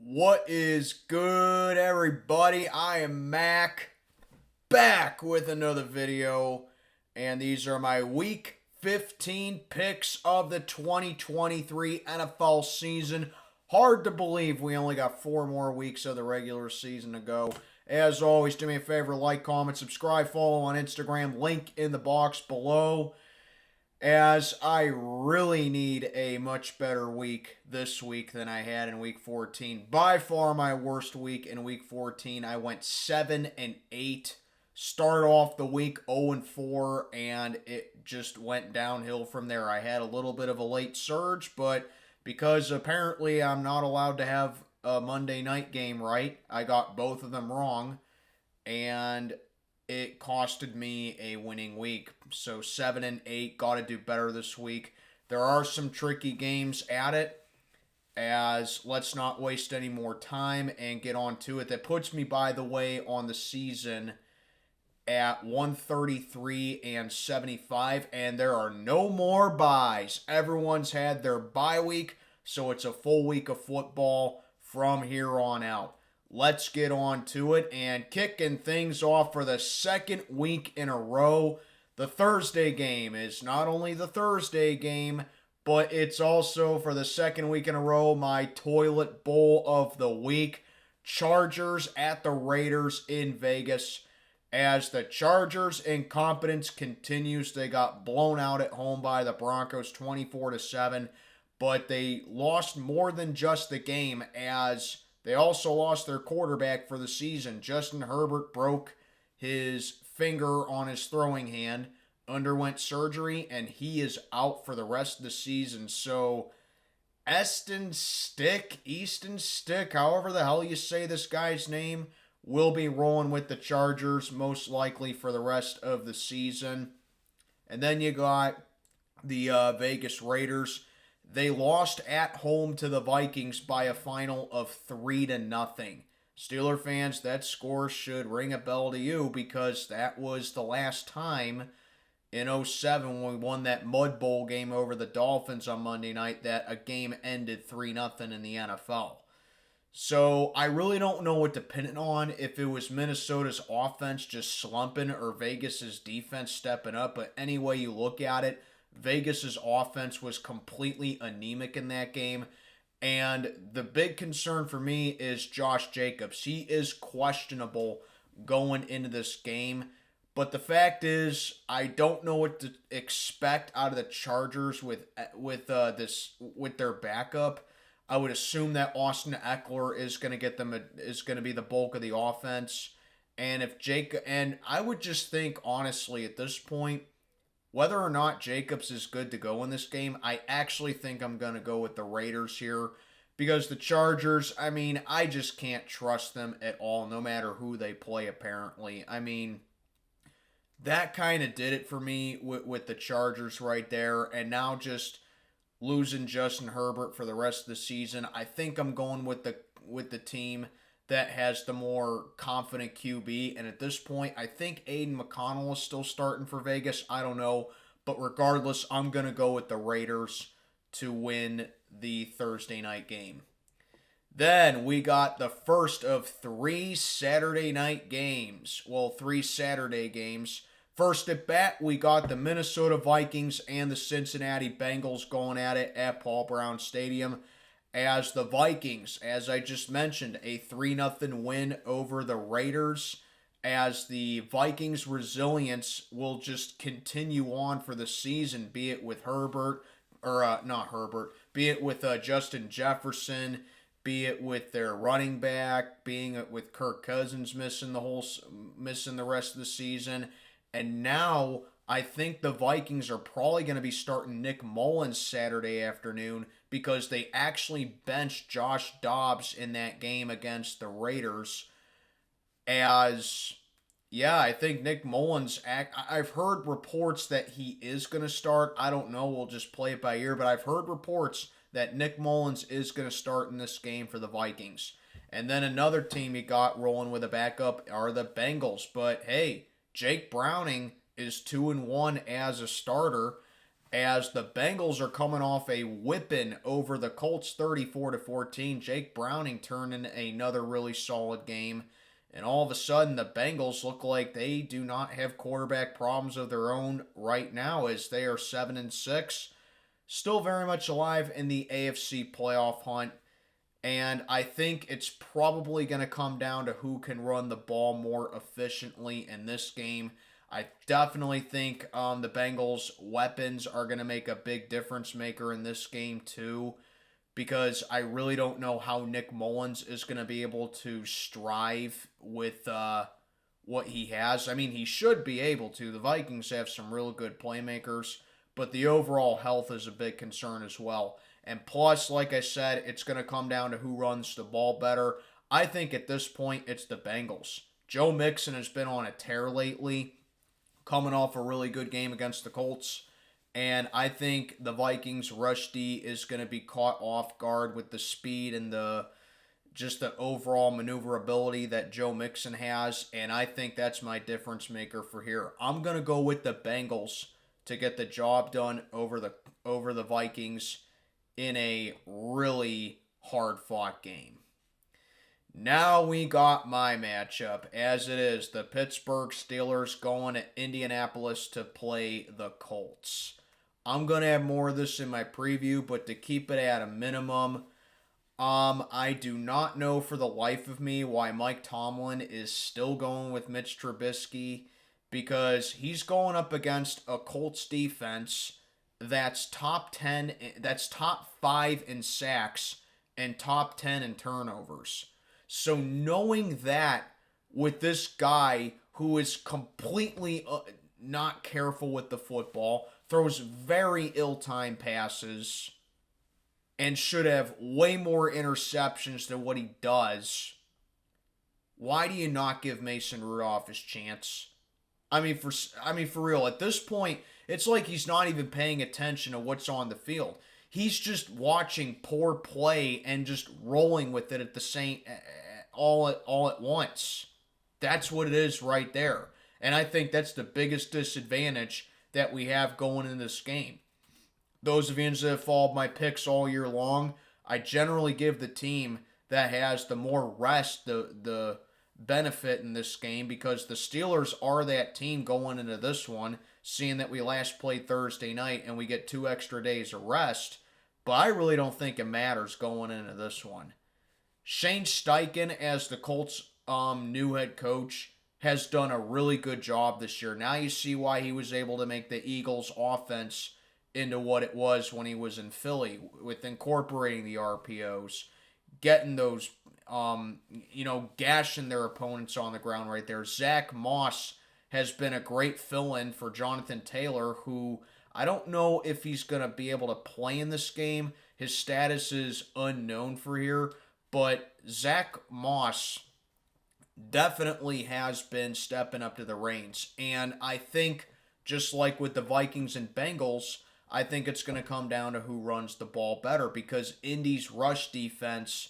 What is good, everybody? I am Mac, back with another video, and these are my Week 15 picks of the 2023 NFL season. Hard to believe we only got 4 more weeks of the regular season to go. As always, do me a favor, like, comment, subscribe, follow on Instagram, link in the box below, as I really need a much better week this week than I had in week 14. By far my worst week in week 14. I went 7-8. Started off the week 0-4, and it just went downhill from there. I had a little bit of a late surge, but because apparently I'm not allowed to have a Monday night game right, I got both of them wrong, and it costed me a winning week. So 7-8, got to do better this week. There are some tricky games at it, as let's not waste any more time and get on to it. That puts me, by the way, on the season at 133-75, and there are no more buys. Everyone's had their bye week, so it's a full week of football from here on out. Let's get on to it, and kicking things off for the second week in a row. The Thursday game is not only the Thursday game, but it's also, for the second week in a row, my toilet bowl of the week. Chargers at the Raiders in Vegas. As the Chargers' incompetence continues, they got blown out at home by the Broncos 24-7, but they lost more than just the game, as they also lost their quarterback for the season. Justin Herbert broke his finger on his throwing hand, underwent surgery, and he is out for the rest of the season. So, Easton Stick, however the hell you say this guy's name, will be rolling with the Chargers most likely for the rest of the season. And then you got the Vegas Raiders. They lost at home to the Vikings by a final of 3-0. Steeler fans, that score should ring a bell to you, because that was the last time in 2007 when we won that Mud Bowl game over the Dolphins on Monday night that a game ended 3-0 in the NFL. So I really don't know what to pin it on, if it was Minnesota's offense just slumping or Vegas's defense stepping up. But any way you look at it, Vegas's offense was completely anemic in that game. And the big concern for me is Josh Jacobs. He is questionable going into this game. But the fact is, I don't know what to expect out of the Chargers with their backup. I would assume that Austin Eckler is going to be the bulk of the offense. And I would just think, honestly, at this point, whether or not Jacobs is good to go in this game, I actually think I'm going to go with the Raiders here, because the Chargers, I just can't trust them at all, no matter who they play, apparently. That kind of did it for me with the Chargers right there, and now just losing Justin Herbert for the rest of the season. I think I'm going with the team that has the more confident QB, and at this point, I think Aiden McConnell is still starting for Vegas. I don't know, but regardless, I'm going to go with the Raiders to win the Thursday night game. Then we got the first of 3 Saturday night games. Well, 3 Saturday games. First at bat, we got the Minnesota Vikings and the Cincinnati Bengals going at it at Paul Brown Stadium. As the Vikings, as I just mentioned, a 3-0 win over the Raiders, as the Vikings' resilience will just continue on for the season, be it with be it with Justin Jefferson, be it with their running back, being it with Kirk Cousins missing the rest of the season. And now I think the Vikings are probably going to be starting Nick Mullins Saturday afternoon, because they actually benched Josh Dobbs in that game against the Raiders. I think Nick Mullins, I've heard reports that he is going to start. I don't know, we'll just play it by ear, but I've heard reports that Nick Mullins is going to start in this game for the Vikings. And then another team you got rolling with a backup are the Bengals. But hey, Jake Browning is 2-1 as a starter, as the Bengals are coming off a whipping over the Colts 34-14. Jake Browning turning another really solid game. And all of a sudden, the Bengals look like they do not have quarterback problems of their own right now, as they are 7-6, still very much alive in the AFC playoff hunt. And I think it's probably going to come down to who can run the ball more efficiently in this game. I definitely think the Bengals' weapons are going to make a big difference maker in this game too, because I really don't know how Nick Mullins is going to be able to strive with what he has. I mean, he should be able to. The Vikings have some real good playmakers, but the overall health is a big concern as well. And plus, like I said, it's going to come down to who runs the ball better. I think at this point, it's the Bengals. Joe Mixon has been on a tear lately, coming off a really good game against the Colts. And I think the Vikings rush D is going to be caught off guard with the speed and the overall maneuverability that Joe Mixon has. And I think that's my difference maker for here. I'm going to go with the Bengals to get the job done over the Vikings in a really hard-fought game. Now we got my matchup, as it is the Pittsburgh Steelers going to Indianapolis to play the Colts. I'm going to have more of this in my preview, but to keep it at a minimum, I do not know for the life of me why Mike Tomlin is still going with Mitch Trubisky, because he's going up against a Colts defense that's top 5 in sacks and top 10 in turnovers. So knowing that with this guy who is completely not careful with the football, throws very ill-timed passes, and should have way more interceptions than what he does, why do you not give Mason Rudolph his chance? I mean, for real, at this point, it's like he's not even paying attention to what's on the field. He's just watching poor play and just rolling with it at the same all at once. That's what it is right there. And I think that's the biggest disadvantage that we have going in this game. Those of you that have followed my picks all year long, I generally give the team that has the more rest the benefit in this game, because the Steelers are that team going into this one, seeing that we last played Thursday night and we get 2 extra days of rest. But I really don't think it matters going into this one. Shane Steichen, as the Colts' new head coach, has done a really good job this year. Now you see why he was able to make the Eagles' offense into what it was when he was in Philly, with incorporating the RPOs, getting those, gashing their opponents on the ground right there. Zach Moss has been a great fill-in for Jonathan Taylor, who I don't know if he's going to be able to play in this game. His status is unknown for here, but Zach Moss definitely has been stepping up to the reins. And I think, just like with the Vikings and Bengals, I think it's going to come down to who runs the ball better, because Indy's rush defense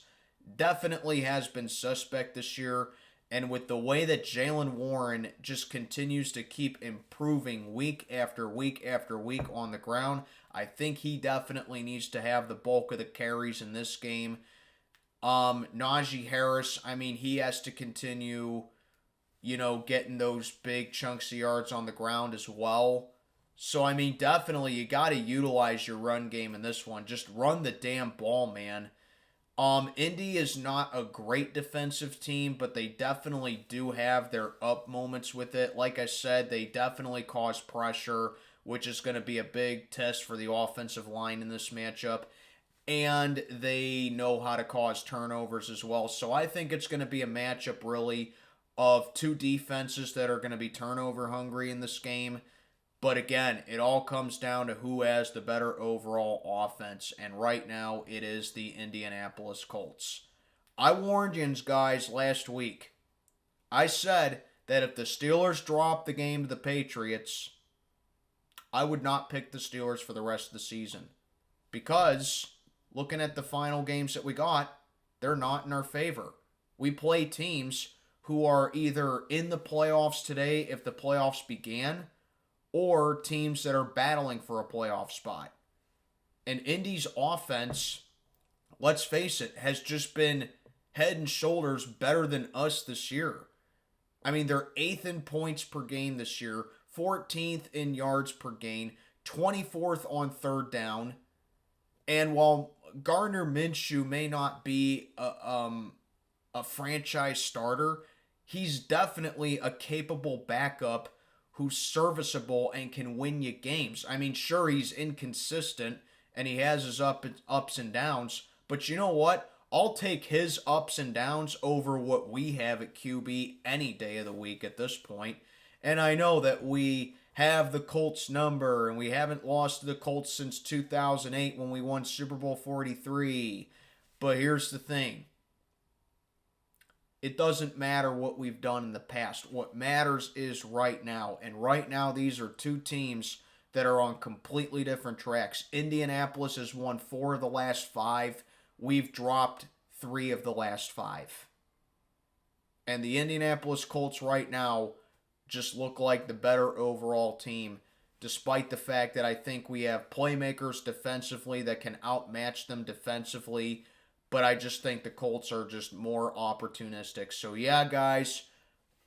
definitely has been suspect this year. And with the way that Jaylen Warren just continues to keep improving week after week after week on the ground, I think he definitely needs to have the bulk of the carries in this game. Najee Harris, I mean, he has to continue, getting those big chunks of yards on the ground as well. So, I mean, definitely you got to utilize your run game in this one. Just run the damn ball, man. Indy is not a great defensive team, but they definitely do have their up moments with it. Like I said, they definitely cause pressure, which is going to be a big test for the offensive line in this matchup. And they know how to cause turnovers as well. So I think it's going to be a matchup, really, of two defenses that are going to be turnover hungry in this game. But again, it all comes down to who has the better overall offense. And right now, it is the Indianapolis Colts. I warned you guys last week. I said that if the Steelers dropped the game to the Patriots, I would not pick the Steelers for the rest of the season. Because, looking at the final games that we got, they're not in our favor. We play teams who are either in the playoffs today if the playoffs began, or teams that are battling for a playoff spot. And Indy's offense, let's face it, has just been head and shoulders better than us this year. I mean, they're 8th in points per game this year, 14th in yards per game, 24th on third down. And while Gardner Minshew may not be a franchise starter, he's definitely a capable backup who's serviceable and can win you games. I mean, sure, he's inconsistent and he has his ups and downs, but you know what? I'll take his ups and downs over what we have at QB any day of the week at this point. And I know that we have the Colts number, and we haven't lost to the Colts since 2008 when we won Super Bowl 43. But here's the thing. It doesn't matter what we've done in the past. What matters is right now. And right now, these are two teams that are on completely different tracks. Indianapolis has won 4 of the last 5. We've dropped 3 of the last 5. And the Indianapolis Colts right now just look like the better overall team, despite the fact that I think we have playmakers defensively that can outmatch them defensively. But I just think the Colts are just more opportunistic. So yeah, guys,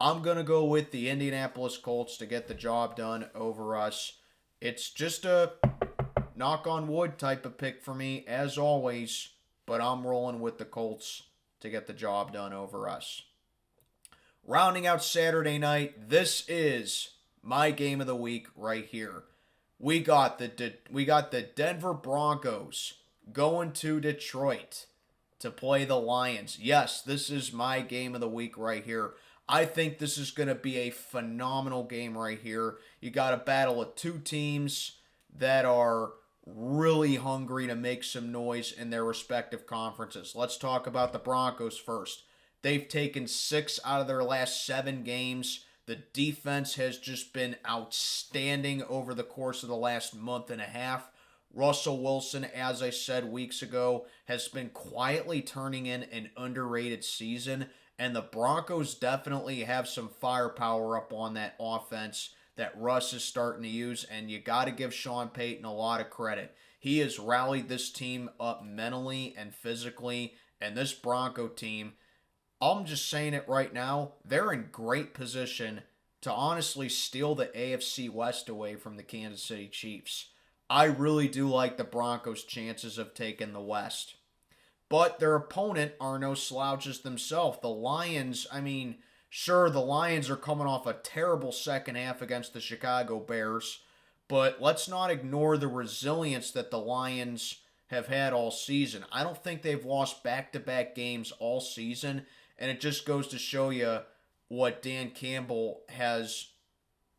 I'm going to go with the Indianapolis Colts to get the job done over us. It's just a knock on wood type of pick for me, as always. But I'm rolling with the Colts to get the job done over us. Rounding out Saturday night, this is my game of the week right here. We got the Denver Broncos going to Detroit to play the Lions. Yes, this is my game of the week right here. I think this is going to be a phenomenal game right here. You got a battle of two teams that are really hungry to make some noise in their respective conferences. Let's talk about the Broncos first. They've taken 6 out of their last 7 games. The defense has just been outstanding over the course of the last month and a half. Russell Wilson, as I said weeks ago, has been quietly turning in an underrated season, and the Broncos definitely have some firepower up on that offense that Russ is starting to use, and you got to give Sean Payton a lot of credit. He has rallied this team up mentally and physically, and this Bronco team, I'm just saying it right now, they're in great position to honestly steal the AFC West away from the Kansas City Chiefs. I really do like the Broncos' chances of taking the West. But their opponent are no slouches themselves. The Lions, I mean, sure, the Lions are coming off a terrible second half against the Chicago Bears, but let's not ignore the resilience that the Lions have had all season. I don't think they've lost back-to-back games all season, and it just goes to show you what Dan Campbell has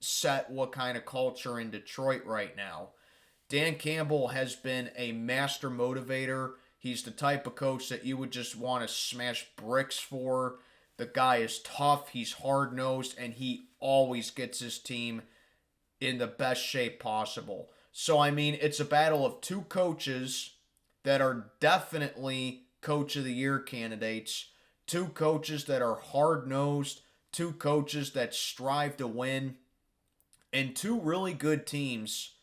set, what kind of culture in Detroit right now. Dan Campbell has been a master motivator. He's the type of coach that you would just want to smash bricks for. The guy is tough, he's hard-nosed, and he always gets his team in the best shape possible. So, I mean, it's a battle of two coaches that are definitely Coach of the Year candidates. Two coaches that are hard-nosed, two coaches that strive to win, and two really good teams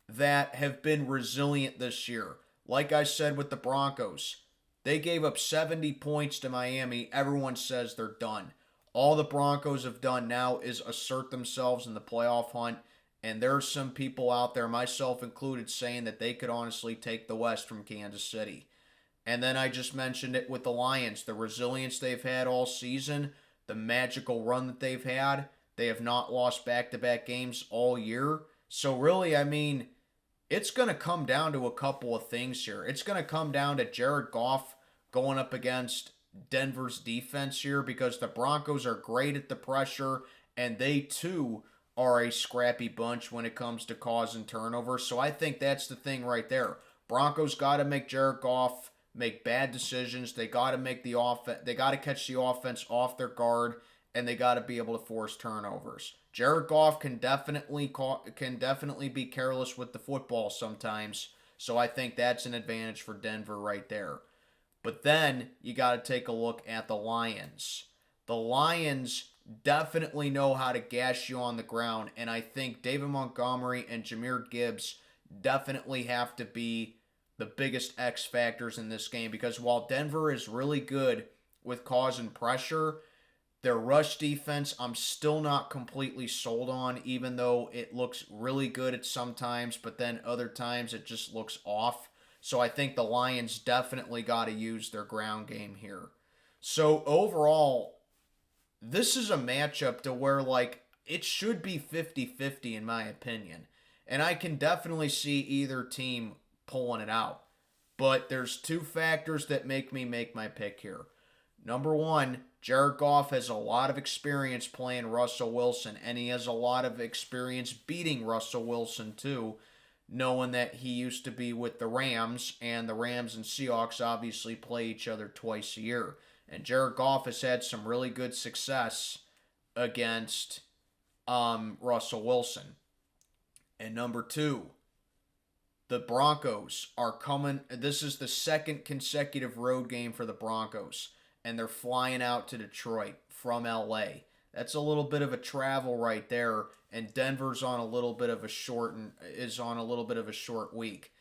that have been resilient this year. Like I said with the Broncos, they gave up 70 points to Miami. Everyone says they're done. All the Broncos have done now is assert themselves in the playoff hunt, and there are some people out there, myself included, saying that they could honestly take the West from Kansas City. And then I just mentioned it with the Lions, the resilience they've had all season, the magical run that they've had. They have not lost back-to-back games all year. So really, I mean, it's going to come down to a couple of things here. It's going to come down to Jared Goff going up against Denver's defense here, because the Broncos are great at the pressure, and they too are a scrappy bunch when it comes to causing turnovers. So I think that's the thing right there. Broncos got to make Jared Goff make bad decisions. They got to make the offense. They got to catch the offense off their guard, and they got to be able to force turnovers. Jared Goff can definitely be careless with the football sometimes, so I think that's an advantage for Denver right there. But then you got to take a look at the Lions. The Lions definitely know how to gash you on the ground, and I think David Montgomery and Jahmyr Gibbs definitely have to be the biggest X factors in this game, because while Denver is really good with causing pressure, their rush defense I'm still not completely sold on, even though it looks really good at some times, but then other times it just looks off. So I think the Lions definitely got to use their ground game here. So overall, this is a matchup to where, like, it should be 50-50 in my opinion. And I can definitely see either team pulling it out. But there's two factors that make me make my pick here. Number one, Jared Goff has a lot of experience playing Russell Wilson, and he has a lot of experience beating Russell Wilson too, knowing that he used to be with the Rams, and the Rams and Seahawks obviously play each other twice a year. And Jared Goff has had some really good success against Russell Wilson. And number two, the Broncos are coming. This is the second consecutive road game for the Broncos, and they're flying out to Detroit from LA. That's a little bit of a travel right there, and Denver's on a little bit of a short week.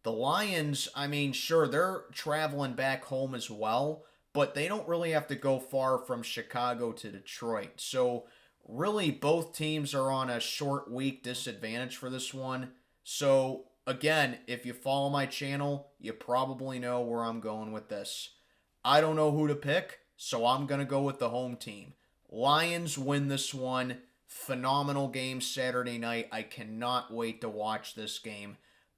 The Lions, I mean, sure, they're traveling back home as well, but they don't really have to go far from Chicago to Detroit. So really, both teams are on a short week disadvantage for this one. So again, if you follow my channel, you probably know where I'm going with this. I don't know who to pick, so I'm going to go with the home team. Lions win this one. Phenomenal game Saturday night. I cannot wait to watch this game.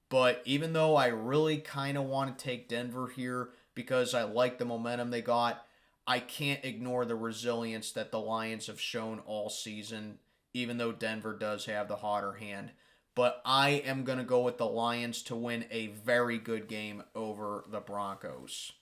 But even though I really kind of want to take Denver here because I like the momentum they got, I can't ignore the resilience that the Lions have shown all season, even though Denver does have the hotter hand. But I am going to go with the Lions to win a very good game over the Broncos.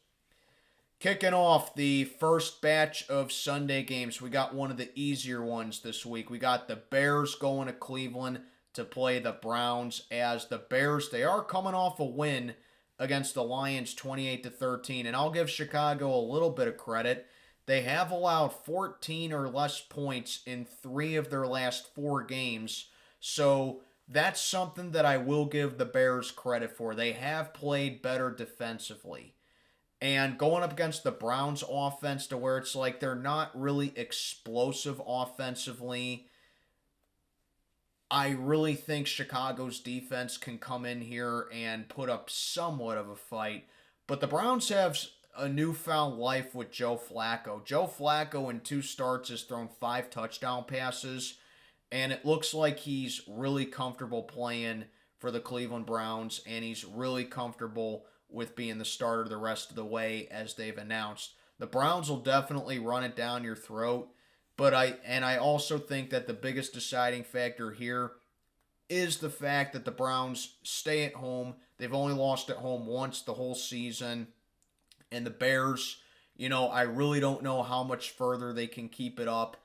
Kicking off the first batch of Sunday games, we got one of the easier ones this week. We got the Bears going to Cleveland to play the Browns, as the Bears, they are coming off a win against the Lions 28-13, and I'll give Chicago a little bit of credit. They have allowed 14 or less points in 3 of their last 4 games, so that's something that I will give the Bears credit for. They have played better defensively. And going up against the Browns offense, to where it's like they're not really explosive offensively, I really think Chicago's defense can come in here and put up somewhat of a fight. But the Browns have a newfound life with Joe Flacco. Joe Flacco in 2 starts has thrown 5 touchdown passes, and it looks like he's really comfortable playing for the Cleveland Browns, and he's really comfortable with being the starter the rest of the way, as they've announced. The Browns will definitely run it down your throat, but I also think that the biggest deciding factor here is the fact that the Browns stay at home. They've only lost at home once the whole season. And the Bears, I really don't know how much further they can keep it up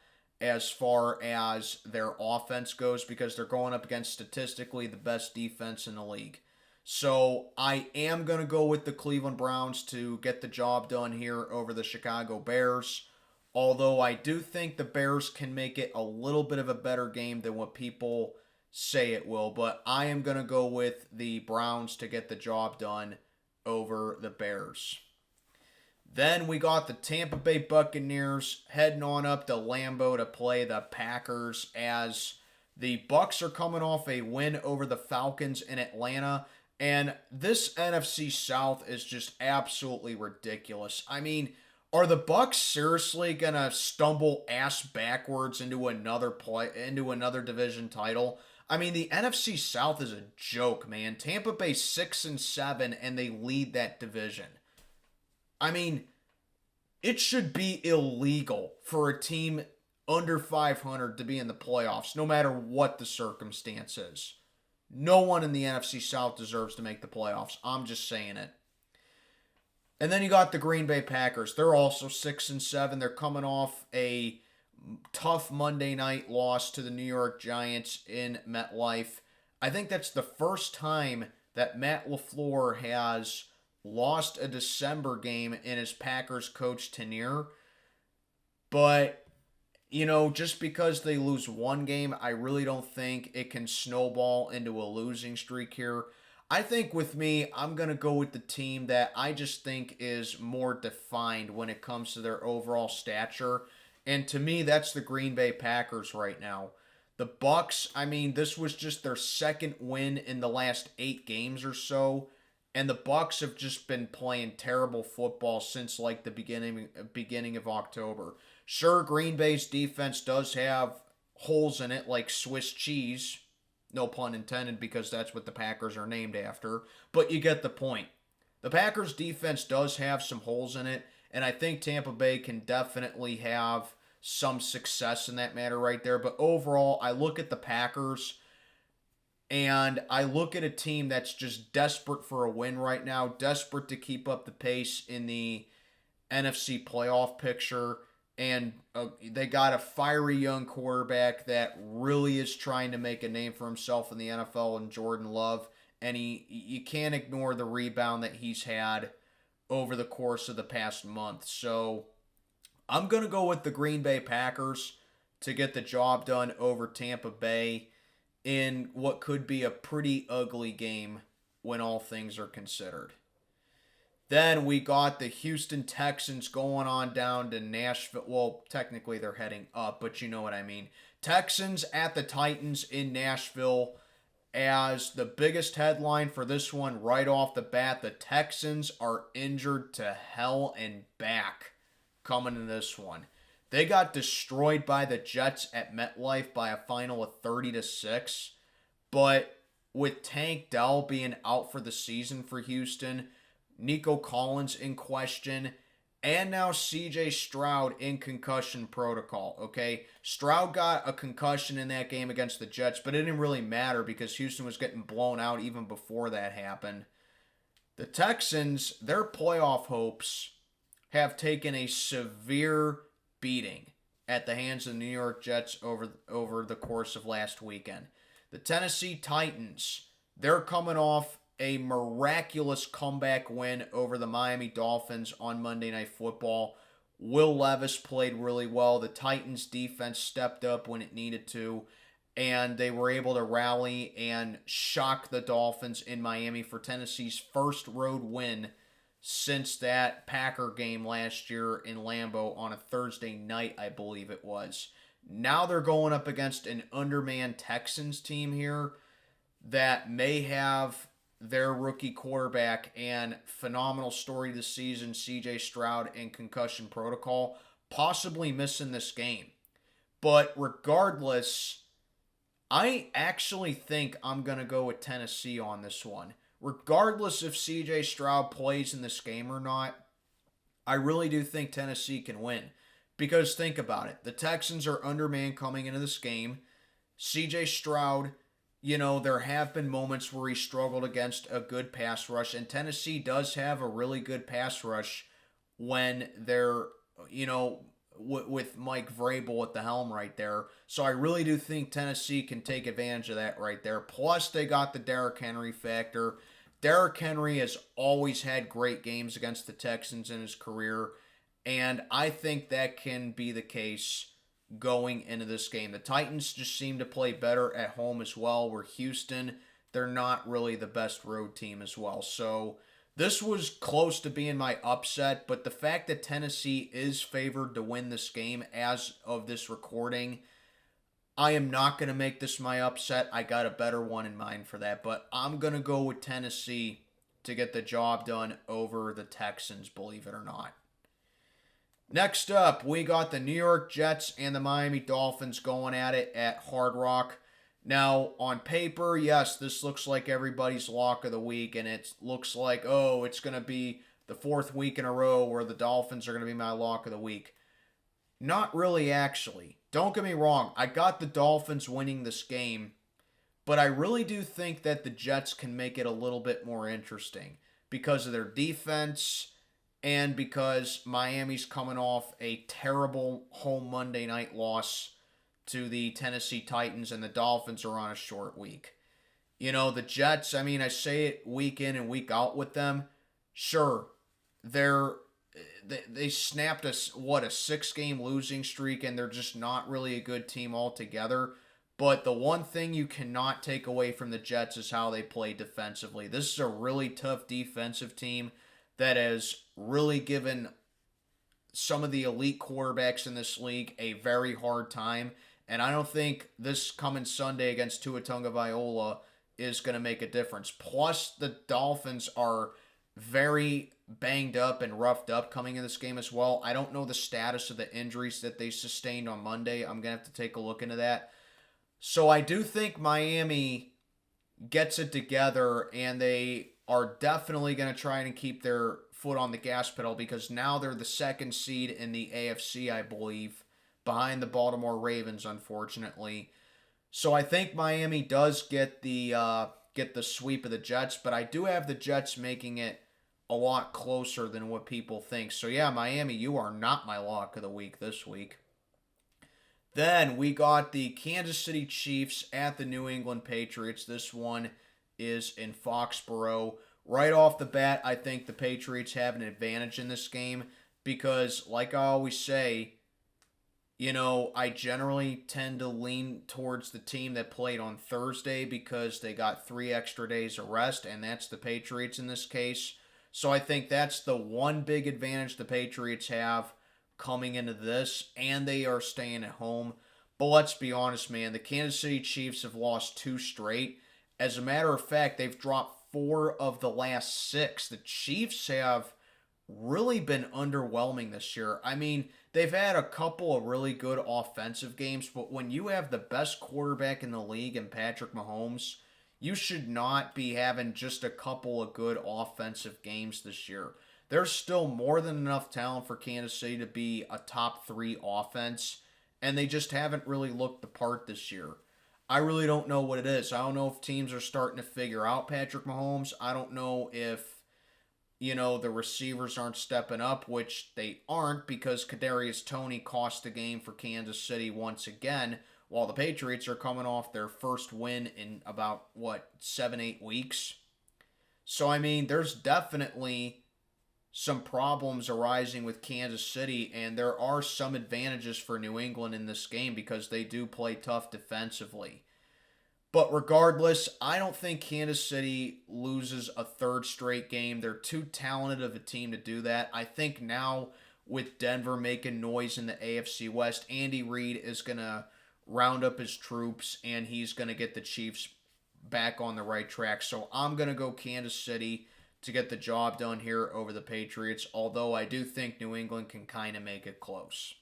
as far as their offense goes, because they're going up against statistically the best defense in the league. So I am going to go with the Cleveland Browns to get the job done here over the Chicago Bears. Although I do think the Bears can make it a little bit of a better game than what people say it will. But I am going to go with the Browns to get the job done over the Bears. Then we got the Tampa Bay Buccaneers heading on up to Lambeau to play the Packers, as the Bucs are coming off a win over the Falcons in Atlanta. And this NFC South is just absolutely ridiculous. I mean, are the Bucs seriously gonna stumble ass backwards into another division title? I mean, the NFC South is a joke, man. Tampa Bay 6-7, and they lead that division. I mean, it should be illegal for a team under 500 to be in the playoffs, no matter what the circumstances. No one in the NFC South deserves to make the playoffs. I'm just saying it. And then you got the Green Bay Packers. They're also 6-7. They're coming off a tough Monday night loss to the New York Giants in MetLife. I think that's the first time that Matt LaFleur has lost a December game in his Packers coach tenure. But just because they lose one game, I really don't think it can snowball into a losing streak here. I think with me, I'm going to go with the team that I just think is more defined when it comes to their overall stature. And to me, that's the Green Bay Packers right now. The Bucs, I mean, this was just their second win in the last 8 games or so, and the Bucs have just been playing terrible football since like the beginning of October. Sure, Green Bay's defense does have holes in it like Swiss cheese, no pun intended, because that's what the Packers are named after, but you get the point. The Packers defense does have some holes in it, and I think Tampa Bay can definitely have some success in that matter right there. But overall, I look at the Packers and I look at a team that's just desperate for a win right now, desperate to keep up the pace in the NFC playoff picture. And they got a fiery young quarterback that really is trying to make a name for himself in the NFL in Jordan Love. And you can't ignore the rebound that he's had over the course of the past month. So I'm going to go with the Green Bay Packers to get the job done over Tampa Bay in what could be a pretty ugly game when all things are considered. Then we got the Houston Texans going on down to Nashville. Well, technically they're heading up, but you know what I mean. Texans at the Titans in Nashville. As the biggest headline for this one right off the bat, the Texans are injured to hell and back coming in this one. They got destroyed by the Jets at MetLife by a final of 30-6. But with Tank Dell being out for the season for Houston, Nico Collins in question, and now CJ Stroud in concussion protocol, okay? Stroud got a concussion in that game against the Jets, but it didn't really matter because Houston was getting blown out even before that happened. The Texans, their playoff hopes have taken a severe beating at the hands of the New York Jets over the course of last weekend. The Tennessee Titans, they're coming off a miraculous comeback win over the Miami Dolphins on Monday Night Football. Will Levis played really well. The Titans defense stepped up when it needed to, and they were able to rally and shock the Dolphins in Miami for Tennessee's first road win since that Packer game last year in Lambeau on a Thursday night, I believe it was. Now they're going up against an undermanned Texans team here that may have their rookie quarterback and phenomenal story this season, CJ Stroud, in concussion protocol, possibly missing this game. But regardless, I actually think I'm going to go with Tennessee on this one. Regardless if CJ Stroud plays in this game or not, I really do think Tennessee can win. Because think about it. The Texans are undermanned coming into this game. CJ Stroud, there have been moments where he struggled against a good pass rush, and Tennessee does have a really good pass rush when they're, with Mike Vrabel at the helm right there. So I really do think Tennessee can take advantage of that right there. Plus, they got the Derrick Henry factor. Derrick Henry has always had great games against the Texans in his career, and I think that can be the case going into this game. The Titans just seem to play better at home as well, where Houston, they're not really the best road team as well. So this was close to being my upset, but the fact that Tennessee is favored to win this game as of this recording, I am not going to make this my upset. I got a better one in mind for that, but I'm going to go with Tennessee to get the job done over the Texans, believe it or not. Next up, we got the New York Jets and the Miami Dolphins going at it at Hard Rock. Now, on paper, yes, this looks like everybody's lock of the week, and it looks like, it's going to be the 4th week in a row where the Dolphins are going to be my lock of the week. Not really, actually. Don't get me wrong, I got the Dolphins winning this game, but I really do think that the Jets can make it a little bit more interesting because of their defense and because Miami's coming off a terrible home Monday night loss to the Tennessee Titans, and the Dolphins are on a short week. The Jets, I say it week in and week out with them. Sure, they're they snapped a 6-game losing streak, and they're just not really a good team altogether. But the one thing you cannot take away from the Jets is how they play defensively. This is a really tough defensive team that has really given some of the elite quarterbacks in this league a very hard time. And I don't think this coming Sunday against Tua Tagovailoa is going to make a difference. Plus, the Dolphins are very banged up and roughed up coming in this game as well. I don't know the status of the injuries that they sustained on Monday. I'm going to have to take a look into that. So I do think Miami gets it together, and they are definitely going to try and keep their foot on the gas pedal because now they're the second seed in the AFC, I believe, behind the Baltimore Ravens, unfortunately. So I think Miami does get the sweep of the Jets, but I do have the Jets making it a lot closer than what people think. So yeah, Miami, you are not my lock of the week this week. Then we got the Kansas City Chiefs at the New England Patriots. This one is in Foxborough. Right off the bat, I think the Patriots have an advantage in this game because, like I always say, I generally tend to lean towards the team that played on Thursday because they got 3 extra days of rest, and that's the Patriots in this case. So I think that's the one big advantage the Patriots have coming into this, and they are staying at home. But let's be honest, man, the Kansas City Chiefs have lost 2 straight. As a matter of fact, they've dropped 4 of the last 6. The Chiefs have really been underwhelming this year. I mean, they've had a couple of really good offensive games, but when you have the best quarterback in the league in Patrick Mahomes, you should not be having just a couple of good offensive games this year. There's still more than enough talent for Kansas City to be a top 3 offense, and they just haven't really looked the part this year. I really don't know what it is. I don't know if teams are starting to figure out Patrick Mahomes. I don't know if, the receivers aren't stepping up, which they aren't because Kadarius Toney cost the game for Kansas City once again, while the Patriots are coming off their first win in about, 7-8 weeks. So, I mean, there's definitely some problems arising with Kansas City, and there are some advantages for New England in this game because they do play tough defensively. But regardless, I don't think Kansas City loses a 3rd straight game. They're too talented of a team to do that. I think now with Denver making noise in the AFC West, Andy Reid is going to round up his troops, and he's going to get the Chiefs back on the right track. So I'm going to go Kansas City to get the job done here over the Patriots, although I do think New England can kind of make it close.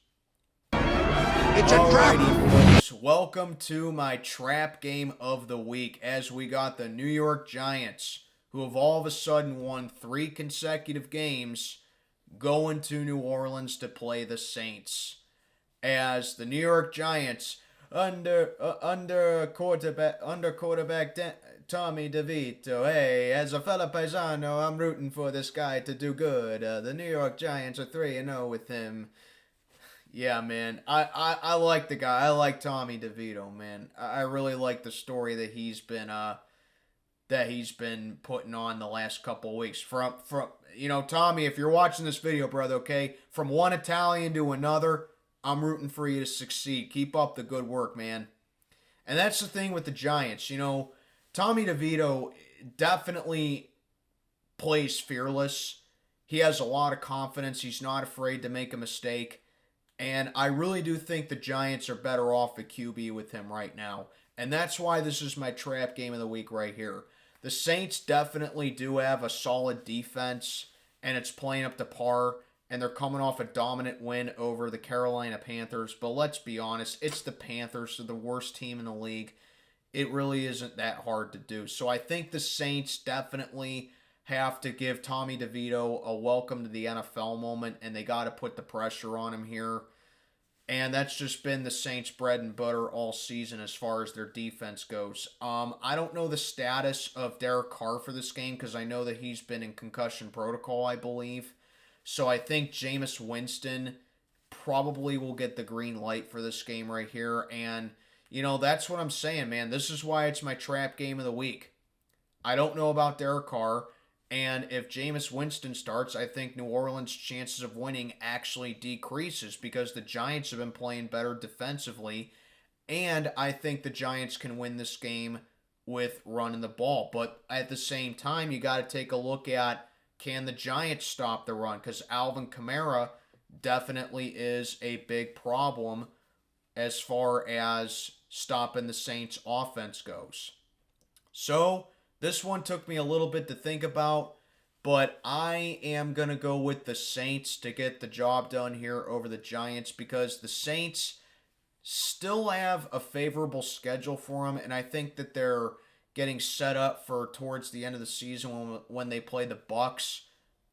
It's Alrighty, folks, welcome to my trap game of the week as we got the New York Giants, who have all of a sudden won 3 consecutive games, going to New Orleans to play the Saints. As the New York Giants, under quarterback Tommy DeVito. Hey, as a fellow paisano, I'm rooting for this guy to do good. The New York Giants are 3-0 with him. Yeah, man. I like the guy. I like Tommy DeVito, man. I really like the story that he's been putting on the last couple of weeks. From Tommy, if you're watching this video, brother, okay, from one Italian to another, I'm rooting for you to succeed. Keep up the good work, man. And that's the thing with the Giants. Tommy DeVito definitely plays fearless. He has a lot of confidence. He's not afraid to make a mistake. And I really do think the Giants are better off at QB with him right now. And that's why this is my trap game of the week right here. The Saints definitely do have a solid defense, and it's playing up to par. And they're coming off a dominant win over the Carolina Panthers. But let's be honest, it's the Panthers. They're the worst team in the league. It really isn't that hard to do. So I think the Saints definitely have to give Tommy DeVito a welcome to the NFL moment, and they got to put the pressure on him here. And that's just been the Saints' bread and butter all season as far as their defense goes. I don't know the status of Derek Carr for this game because I know that he's been in concussion protocol, I believe. So I think Jameis Winston probably will get the green light for this game right here. And, that's what I'm saying, man. This is why it's my trap game of the week. I don't know about Derek Carr. And if Jameis Winston starts, I think New Orleans' chances of winning actually decreases because the Giants have been playing better defensively. And I think the Giants can win this game with running the ball. But at the same time, you got to take a look at, can the Giants stop the run? Because Alvin Kamara definitely is a big problem as far as stopping the Saints' offense goes. So this one took me a little bit to think about, but I am going to go with the Saints to get the job done here over the Giants because the Saints still have a favorable schedule for them, and I think that they're getting set up for towards the end of the season when they play the Bucs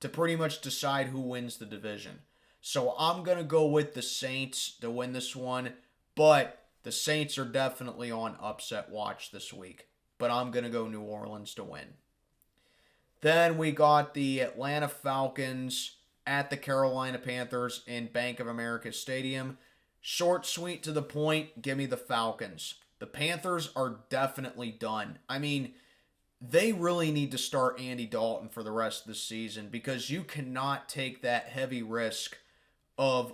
to pretty much decide who wins the division. So I'm going to go with the Saints to win this one, but the Saints are definitely on upset watch this week. But I'm going to go New Orleans to win. Then we got the Atlanta Falcons at the Carolina Panthers in Bank of America Stadium. Short, sweet, to the point, give me the Falcons. The Panthers are definitely done. I mean, they really need to start Andy Dalton for the rest of the season because you cannot take that heavy risk of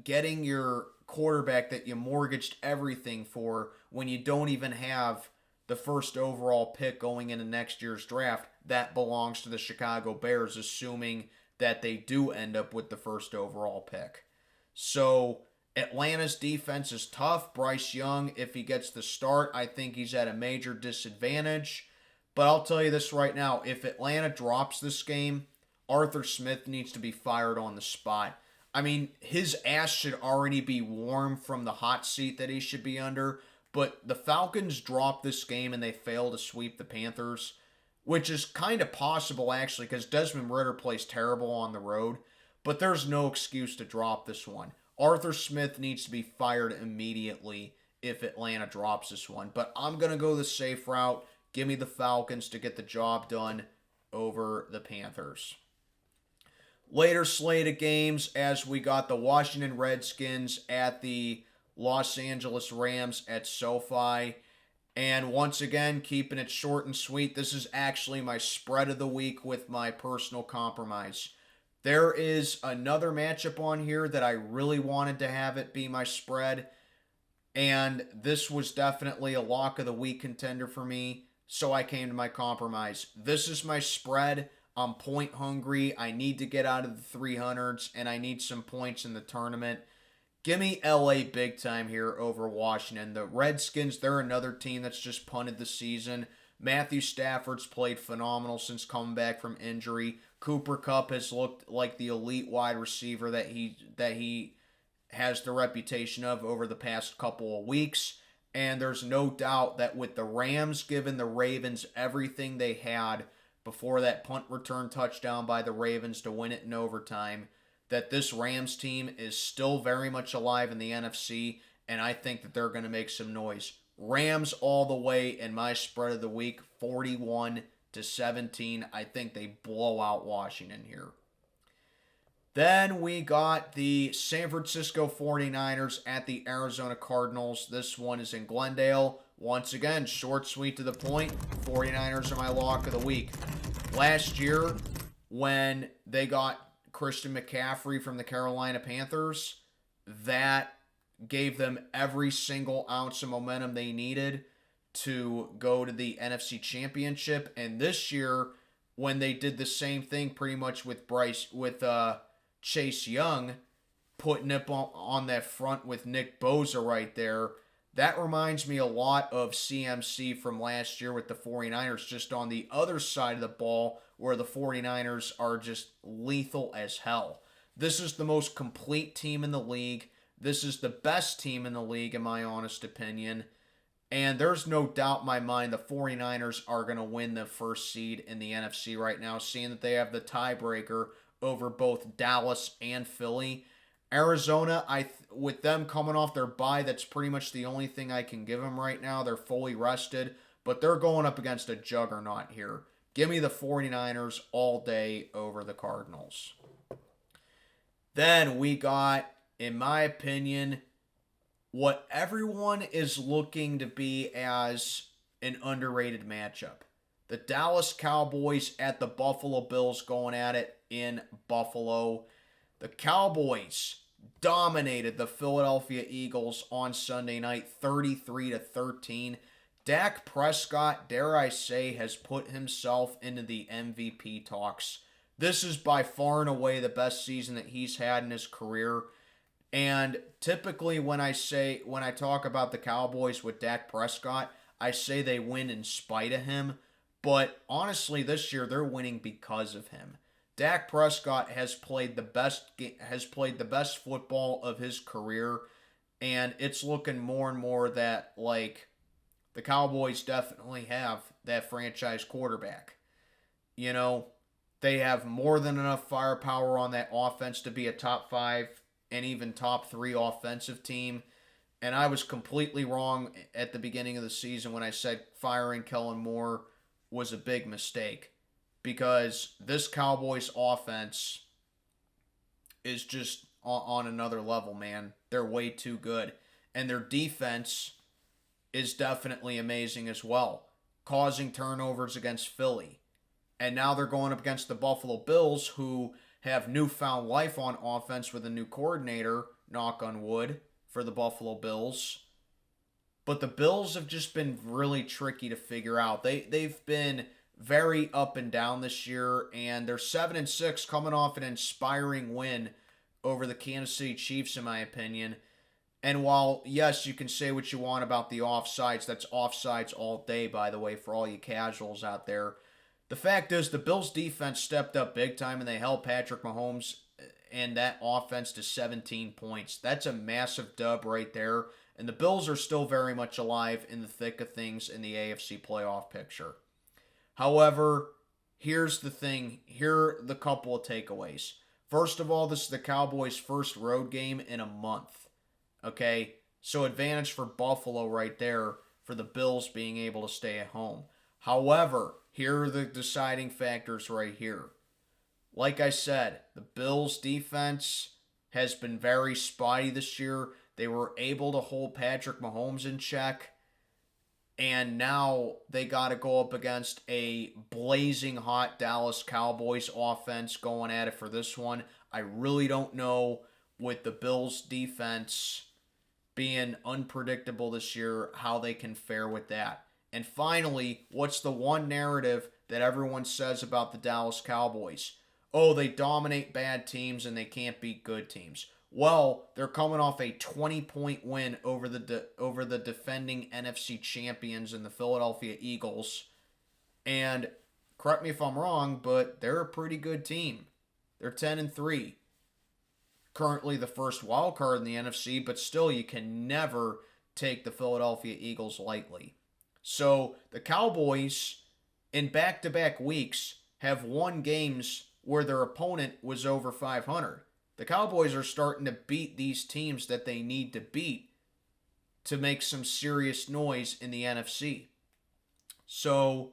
getting your quarterback that you mortgaged everything for when you don't even have the first overall pick going into next year's draft. That belongs to the Chicago Bears, assuming that they do end up with the first overall pick. So Atlanta's defense is tough. Bryce Young, if he gets the start, I think he's at a major disadvantage. But I'll tell you this right now, if Atlanta drops this game, Arthur Smith needs to be fired on the spot. I mean, his ass should already be warm from the hot seat that he should be under. But the Falcons dropped this game and they failed to sweep the Panthers, which is kind of possible actually because Desmond Ridder plays terrible on the road. But there's no excuse to drop this one. Arthur Smith needs to be fired immediately if Atlanta drops this one. But I'm going to go the safe route. Give me the Falcons to get the job done over the Panthers. Later slate of games as we got the Washington Redskins at the Los Angeles Rams at SoFi. And once again, keeping it short and sweet, this is actually my spread of the week with my personal compromise. There is another matchup on here that I really wanted to have it be my spread. And this was definitely a lock of the week contender for me. So I came to my compromise. This is my spread. I'm point hungry. I need to get out of the 300s. And I need some points in the tournament. Give me LA big time here over Washington. The Redskins, they're another team that's just punted the season. Matthew Stafford's played phenomenal since coming back from injury. Cooper Kupp has looked like the elite wide receiver that he has the reputation of over the past couple of weeks. And there's no doubt that with the Rams giving the Ravens everything they had before that punt return touchdown by the Ravens to win it in overtime, that this Rams team is still very much alive in the NFC, and I think that they're going to make some noise. Rams all the way in my spread of the week, 41-17. I think they blow out Washington here. Then we got the San Francisco 49ers at the Arizona Cardinals. This one is in Glendale. Once again, short, sweet, to the point. 49ers are my lock of the week. Last year, when they got Christian McCaffrey from the Carolina Panthers, that gave them every single ounce of momentum they needed to go to the NFC Championship. And this year, when they did the same thing pretty much with Chase Young, putting up on that front with Nick Bosa right there, that reminds me a lot of CMC from last year with the 49ers, just on the other side of the ball where the 49ers are just lethal as hell. This is the most complete team in the league. This is the best team in the league, in my honest opinion. And there's no doubt in my mind the 49ers are going to win the first seed in the NFC right now, seeing that they have the tiebreaker over both Dallas and Philly. Arizona, with them coming off their bye, that's pretty much the only thing I can give them right now. They're fully rested, but they're going up against a juggernaut here. Give me the 49ers all day over the Cardinals. Then we got, in my opinion, what everyone is looking to be as an underrated matchup. The Dallas Cowboys at the Buffalo Bills going at it in Buffalo. The Cowboys dominated the Philadelphia Eagles on Sunday night 33-13. Dak Prescott, dare I say, has put himself into the MVP talks. This is by far and away the best season that he's had in his career. And typically when I talk about the Cowboys with Dak Prescott, I say they win in spite of him. But honestly, this year they're winning because of him. Dak Prescott has played the best football of his career, and it's looking more and more that like the Cowboys definitely have that franchise quarterback. You know, they have more than enough firepower on that offense to be a top 5 and even top 3 offensive team. And I was completely wrong at the beginning of the season when I said firing Kellen Moore was a big mistake, because this Cowboys offense is just on another level, man. They're way too good. And their defense is definitely amazing as well, causing turnovers against Philly. And now they're going up against the Buffalo Bills, who have newfound life on offense with a new coordinator, knock on wood, for the Buffalo Bills. But the Bills have just been really tricky to figure out. They've been very up and down this year, and they're 7-6 coming off an inspiring win over the Kansas City Chiefs, in my opinion. And while, yes, you can say what you want about the offsides, that's offsides all day, by the way, for all you casuals out there. The fact is, the Bills' defense stepped up big time, and they held Patrick Mahomes and that offense to 17 points. That's a massive dub right there. And the Bills are still very much alive in the thick of things in the AFC playoff picture. However, here's the thing. Here are the couple of takeaways. First of all, this is the Cowboys' first road game in a month. Okay? So advantage for Buffalo right there for the Bills being able to stay at home. However, here are the deciding factors right here. Like I said, the Bills' defense has been very spotty this year. They were able to hold Patrick Mahomes in check. And now they got to go up against a blazing hot Dallas Cowboys offense going at it for this one. I really don't know, with the Bills' defense being unpredictable this year, how they can fare with that. And finally, what's the one narrative that everyone says about the Dallas Cowboys? Oh, they dominate bad teams and they can't beat good teams. Well, they're coming off a 20-point win over the defending NFC champions in the Philadelphia Eagles. And correct me if I'm wrong, but they're a pretty good team. They're 10-3. Currently the first wild card in the NFC, but still you can never take the Philadelphia Eagles lightly. So the Cowboys, in back-to-back weeks, have won games where their opponent was over 500. The Cowboys are starting to beat these teams that they need to beat to make some serious noise in the NFC. So,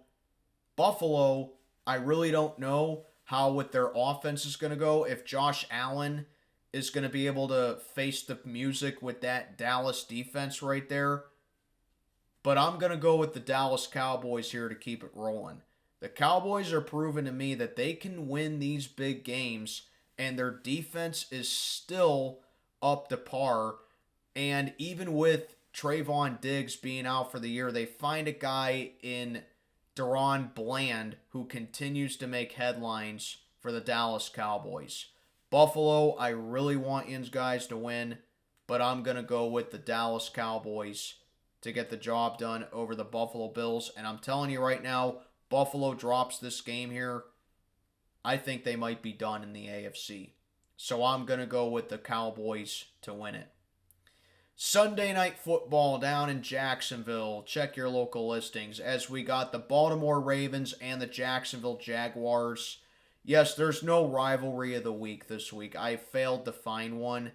Buffalo, I really don't know how with their offense is going to go. If Josh Allen is going to be able to face the music with that Dallas defense right there. But I'm going to go with the Dallas Cowboys here to keep it rolling. The Cowboys are proving to me that they can win these big games, and their defense is still up to par. And even with Trayvon Diggs being out for the year, they find a guy in Deron Bland who continues to make headlines for the Dallas Cowboys. Buffalo, I really want you guys to win, but I'm going to go with the Dallas Cowboys to get the job done over the Buffalo Bills. And I'm telling you right now, Buffalo drops this game here, I think they might be done in the AFC. So I'm going to go with the Cowboys to win it. Sunday Night Football down in Jacksonville. Check your local listings as we got the Baltimore Ravens and the Jacksonville Jaguars. Yes, there's no rivalry of the week this week. I failed to find one.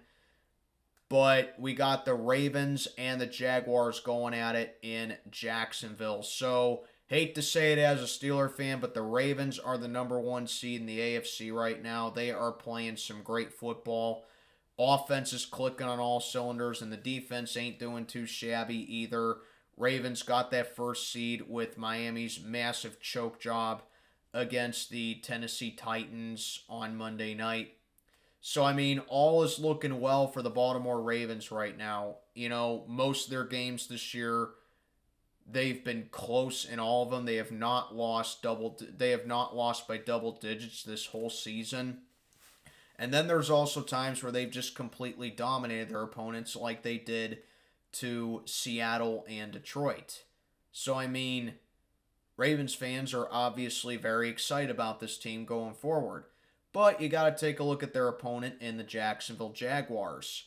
But we got the Ravens and the Jaguars going at it in Jacksonville. So, hate to say it as a Steeler fan, but the Ravens are the number 1 seed in the AFC right now. They are playing some great football. Offense is clicking on all cylinders, and the defense ain't doing too shabby either. Ravens got that first seed with Miami's massive choke job against the Tennessee Titans on Monday night. So, I mean, all is looking well for the Baltimore Ravens right now. You know, most of their games this year, they've been close in all of them. They have not lost by double digits this whole season. And then there's also times where they've just completely dominated their opponents like they did to Seattle and Detroit. So, I mean, Ravens fans are obviously very excited about this team going forward. But you got to take a look at their opponent in the Jacksonville Jaguars.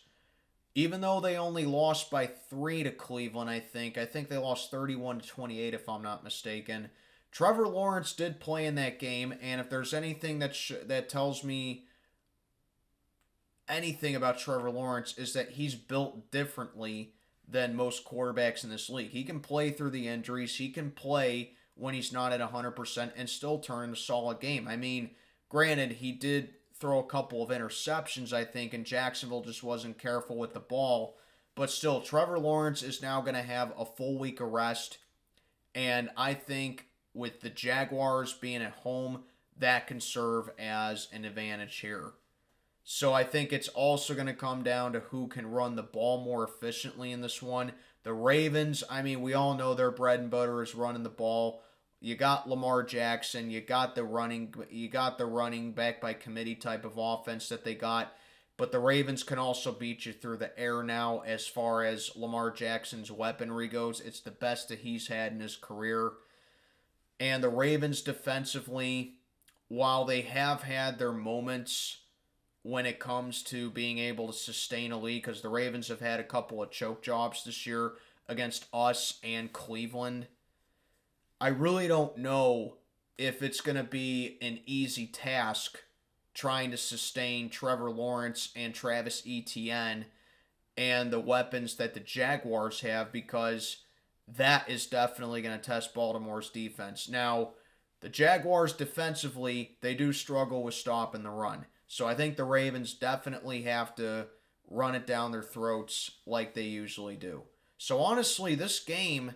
Even though they only lost by 3 to Cleveland, I think they lost 31-28 if I'm not mistaken. Trevor Lawrence did play in that game, and if there's anything that tells me anything about Trevor Lawrence is that he's built differently than most quarterbacks in this league. He can play through the injuries. He can play when he's not at 100% and still turn in a solid game. I mean, granted, he did throw a couple of interceptions, I think, and Jacksonville just wasn't careful with the ball. But still, Trevor Lawrence is now going to have a full week of rest. And I think with the Jaguars being at home, that can serve as an advantage here. So I think it's also going to come down to who can run the ball more efficiently in this one. The Ravens, I mean, we all know their bread and butter is running the ball. You got Lamar Jackson, you got the running back by committee type of offense that they got. But the Ravens can also beat you through the air now as far as Lamar Jackson's weaponry goes. It's the best that he's had in his career. And the Ravens defensively, while they have had their moments when it comes to being able to sustain a lead, because the Ravens have had a couple of choke jobs this year against us and Cleveland, I really don't know if it's going to be an easy task trying to sustain Trevor Lawrence and Travis Etienne and the weapons that the Jaguars have, because that is definitely going to test Baltimore's defense. Now, the Jaguars defensively, they do struggle with stopping the run. So I think the Ravens definitely have to run it down their throats like they usually do. So honestly, this game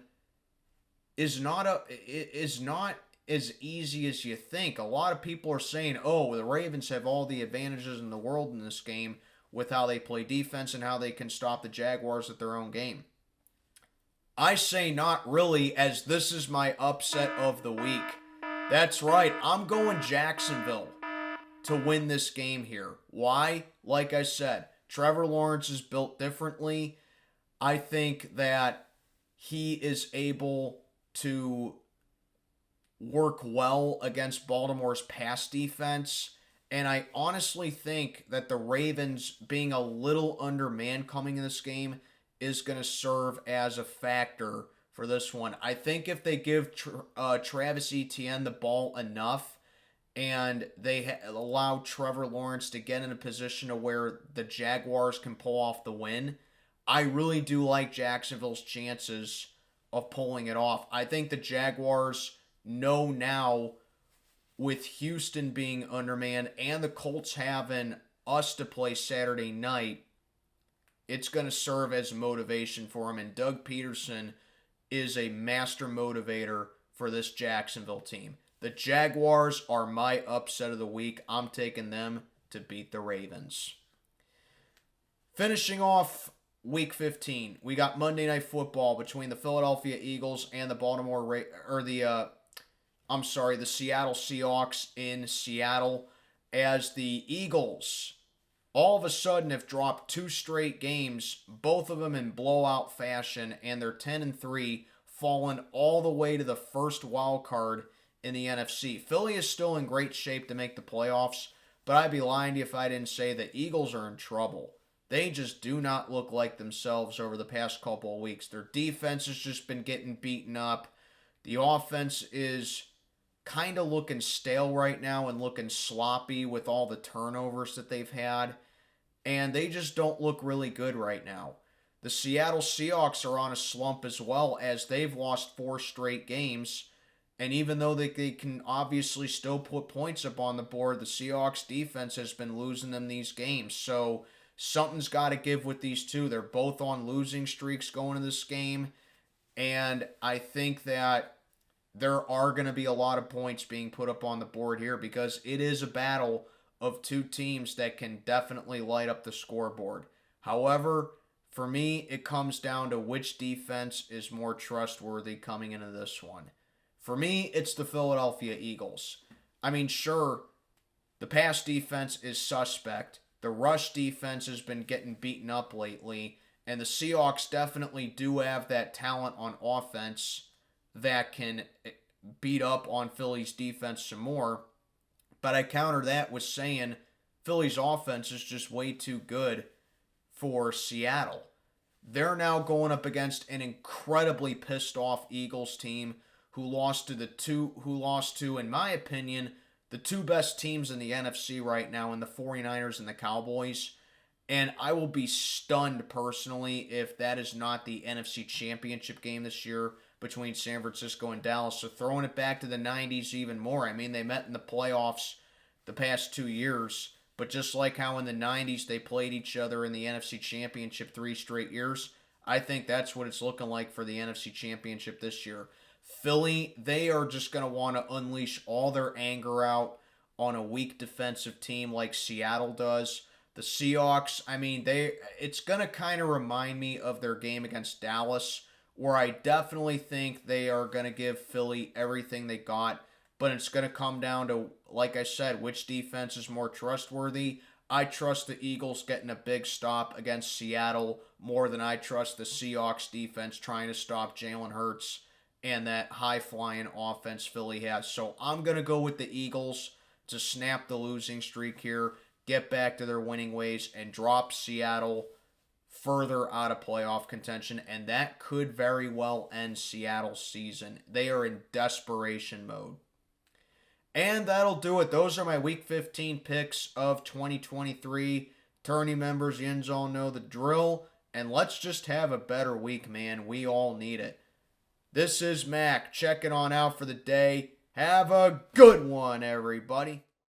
is not as easy as you think. A lot of people are saying, oh, the Ravens have all the advantages in the world in this game with how they play defense and how they can stop the Jaguars at their own game. I say not really, as this is my upset of the week. That's right, I'm going Jacksonville to win this game here. Why? Like I said, Trevor Lawrence is built differently. I think that he is able to work well against Baltimore's pass defense. And I honestly think that the Ravens being a little undermanned coming in this game is going to serve as a factor for this one. I think if they give Travis Etienne the ball enough, and they allow Trevor Lawrence to get in a position to where the Jaguars can pull off the win, I really do like Jacksonville's chances of pulling it off. I think the Jaguars know now, with Houston being undermanned and the Colts having us to play Saturday night, it's going to serve as motivation for them. And Doug Peterson is a master motivator for this Jacksonville team. The Jaguars are my upset of the week. I'm taking them to beat the Ravens. Finishing off Week 15, we got Monday Night Football between the Philadelphia Eagles and the the Seattle Seahawks in Seattle, as the Eagles all of a sudden have dropped 2 straight games, both of them in blowout fashion, and they're 10-3, falling all the way to the first wild card in the NFC. Philly is still in great shape to make the playoffs, but I'd be lying to you if I didn't say the Eagles are in trouble. They just do not look like themselves over the past couple of weeks. Their defense has just been getting beaten up. The offense is kind of looking stale right now and looking sloppy with all the turnovers that they've had, and they just don't look really good right now. The Seattle Seahawks are on a slump as well, as they've lost 4 straight games. And even though they can obviously still put points up on the board, the Seahawks defense has been losing them these games. So something's got to give with these two. They're both on losing streaks going into this game. And I think that there are going to be a lot of points being put up on the board here because it is a battle of two teams that can definitely light up the scoreboard. However, for me, it comes down to which defense is more trustworthy coming into this one. For me, it's the Philadelphia Eagles. I mean, sure, the pass defense is suspect. The rush defense has been getting beaten up lately. And the Seahawks definitely do have that talent on offense that can beat up on Philly's defense some more. But I counter that with saying Philly's offense is just way too good for Seattle. They're now going up against an incredibly pissed off Eagles team who lost to, in my opinion, the two best teams in the NFC right now in the 49ers and the Cowboys. And I will be stunned personally if that is not the NFC Championship game this year between San Francisco and Dallas. So throwing it back to the 90s even more. I mean, they met in the playoffs the past 2 years. But just like how in the 90s they played each other in the NFC Championship 3 straight years, I think that's what it's looking like for the NFC Championship this year. Philly, they are just going to want to unleash all their anger out on a weak defensive team like Seattle does. The Seahawks, I mean, it's going to kind of remind me of their game against Dallas, where I definitely think they are going to give Philly everything they got, but it's going to come down to, like I said, which defense is more trustworthy. I trust the Eagles getting a big stop against Seattle more than I trust the Seahawks defense trying to stop Jalen Hurts and that high-flying offense Philly has. So I'm going to go with the Eagles to snap the losing streak here, get back to their winning ways, and drop Seattle further out of playoff contention, and that could very well end Seattle's season. They are in desperation mode. And that'll do it. Those are my Week 15 picks of 2023. Tourney members, yins all know the drill, and let's just have a better week, man. We all need it. This is Mac checking on out for the day. Have a good one, everybody.